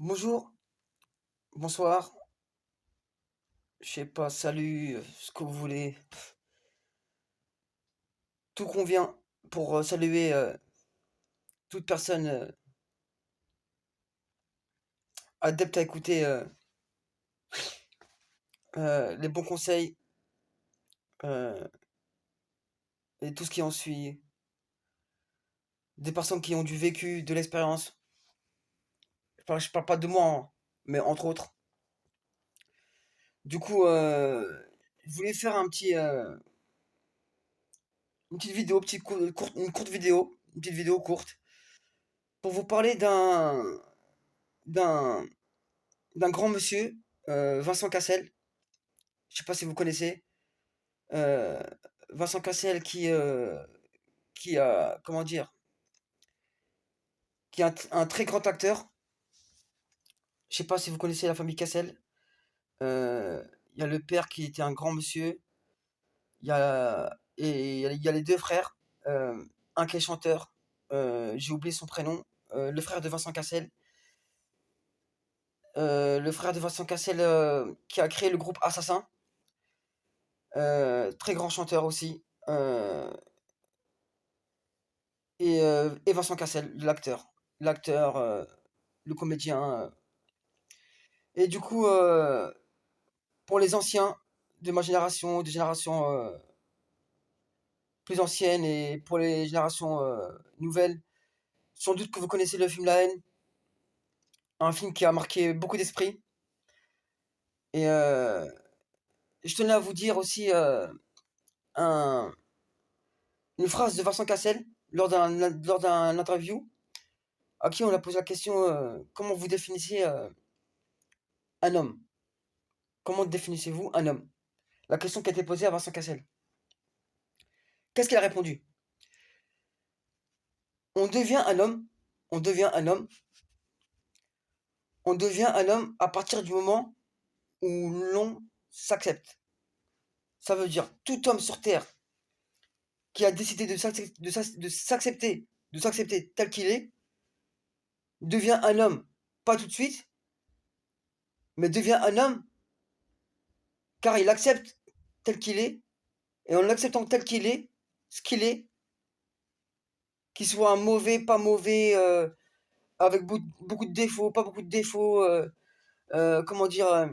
Bonjour, bonsoir, je sais pas, salut, ce que vous voulez. Tout convient pour saluer toute personne adepte à écouter les bons conseils euh, et tout ce qui en suit. Des personnes qui ont du vécu, de l'expérience. Je parle pas de moi, hein, mais entre autres. Du coup, je voulais faire une petite vidéo, une courte vidéo, une petite vidéo courte, pour vous parler d'un, d'un grand monsieur, Vincent Cassel. Je sais pas si vous connaissez. Euh, Vincent Cassel qui a, comment dire, qui est un très grand acteur. Je sais pas si vous connaissez la famille Cassel. Il y a le père qui était un grand monsieur. Il y a les deux frères. Un qui est chanteur. J'ai oublié son prénom. Le frère de Vincent Cassel. Le frère de Vincent Cassel qui a créé le groupe Assassin. Très grand chanteur aussi. Et Vincent Cassel, l'acteur. L'acteur, le comédien. Et du coup, pour les anciens de ma génération, des générations plus anciennes, et pour les générations nouvelles, sans doute que vous connaissez le film La Haine, un film qui a marqué beaucoup d'esprits. Et je tenais à vous dire aussi un- une phrase de Vincent Cassel lors d'un interview, à qui on a posé la question comment vous définissez un homme? Comment définissez-vous un homme? La question qui a été posée à Vincent Cassel. Qu'est-ce qu'il a répondu? On devient un homme, on devient un homme, on devient un homme à partir du moment où l'on s'accepte. Ça veut dire tout homme sur terre qui a décidé de s'accepter tel qu'il est, devient un homme, pas tout de suite, mais devient un homme car il accepte tel qu'il est, et en l'acceptant tel qu'il est, ce qu'il est, qu'il soit un mauvais, pas mauvais, avec beaucoup de défauts, pas beaucoup de défauts, comment dire,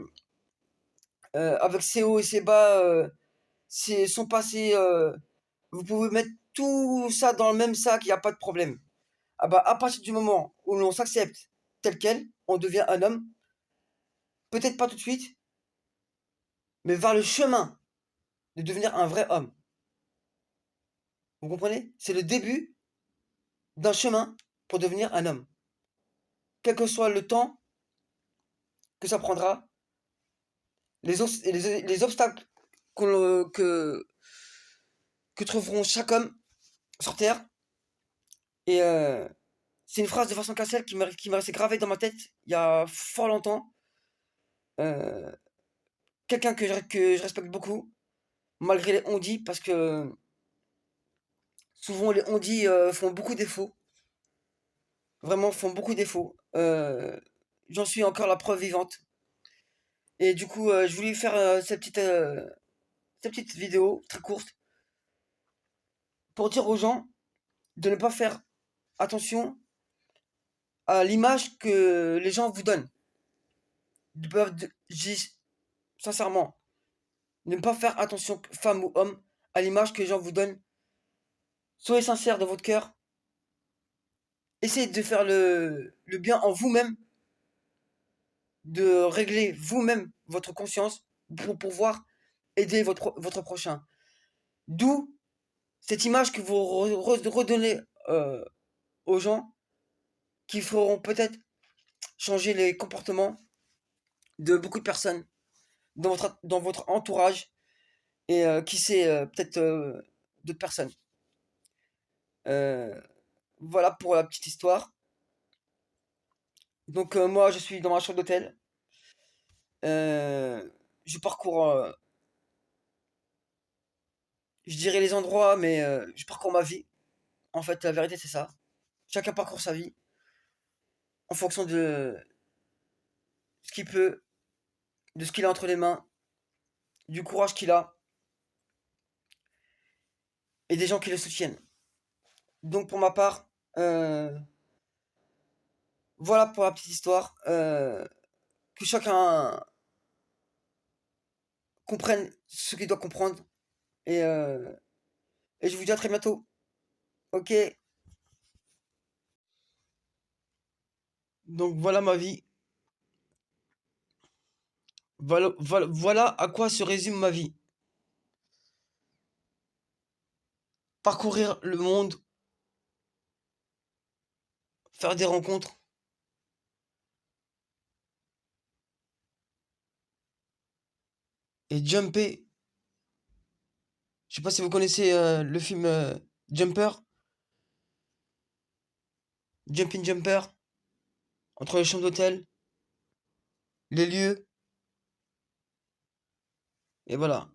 avec ses hauts et ses bas, son passé, vous pouvez mettre tout ça dans le même sac, il n'y a pas de problème. Ah bah, à partir du moment où l'on s'accepte tel quel, on devient un homme, peut-être pas tout de suite, mais vers le chemin de devenir un vrai homme. Vous comprenez? C'est le début d'un chemin pour devenir un homme. Quel que soit le temps que ça prendra, les obstacles que trouveront chaque homme sur Terre. Et c'est une phrase de Vincent Cassel qui m'est restée gravée dans ma tête il y a fort longtemps. Euh, Quelqu'un que je respecte beaucoup, malgré les on-dit, parce que souvent les on-dit font beaucoup défaut. Vraiment, font beaucoup défaut. J'en suis encore la preuve vivante. Et du coup, je voulais faire cette petite vidéo très courte pour dire aux gens de ne pas faire attention à l'image que les gens vous donnent. Je dis sincèrement, ne pas faire attention, femme ou homme, à l'image que les gens vous donnent. Soyez sincère dans votre cœur. Essayez de faire le bien en vous-même, de régler vous-même votre conscience pour pouvoir aider votre prochain. D'où cette image que vous redonnez aux gens qui feront peut-être changer les comportements de beaucoup de personnes dans votre entourage et qui sait, peut-être d'autres personnes. Euh, voilà pour la petite histoire. Donc moi je suis dans ma chambre d'hôtel. Euh, je parcours, je dirais les endroits, mais je parcours ma vie. En fait, la vérité c'est ça. Chacun parcourt sa vie en fonction ce qu'il peut, de ce qu'il a entre les mains, du courage qu'il a et des gens qui le soutiennent. Donc pour ma part, voilà pour la petite histoire. Que chacun comprenne ce qu'il doit comprendre. Et, euh, et je vous dis à très bientôt. Ok. Donc voilà ma vie. Voilà à quoi se résume ma vie. Parcourir le monde, faire des rencontres et jumper. Je sais pas si vous connaissez le film Jumper, Jumping Jumper, entre les chambres d'hôtel, les lieux, et voilà.